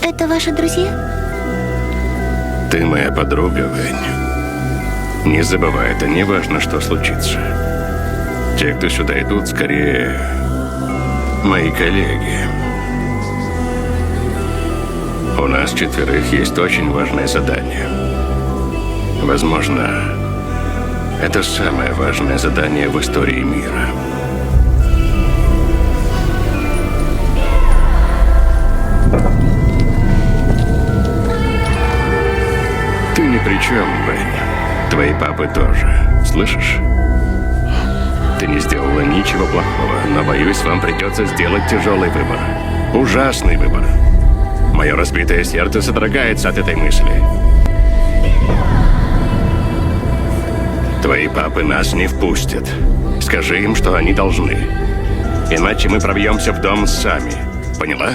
Это ваши друзья? Ты моя подруга, Вэнь. Не забывай, это не важно, что случится. Те, кто сюда идут, скорее мои коллеги. У нас 4 есть очень важное задание. Возможно, это самое важное задание в истории мира. Ты ни при чем, Вэнь. Твои папы тоже. Слышишь? Ты не сделала ничего плохого, но, боюсь, вам придется сделать тяжелый выбор. Ужасный выбор. Мое разбитое сердце содрогается от этой мысли. Твои папы нас не впустят. Скажи им, что они должны. Иначе мы пробьемся в дом сами. Поняла?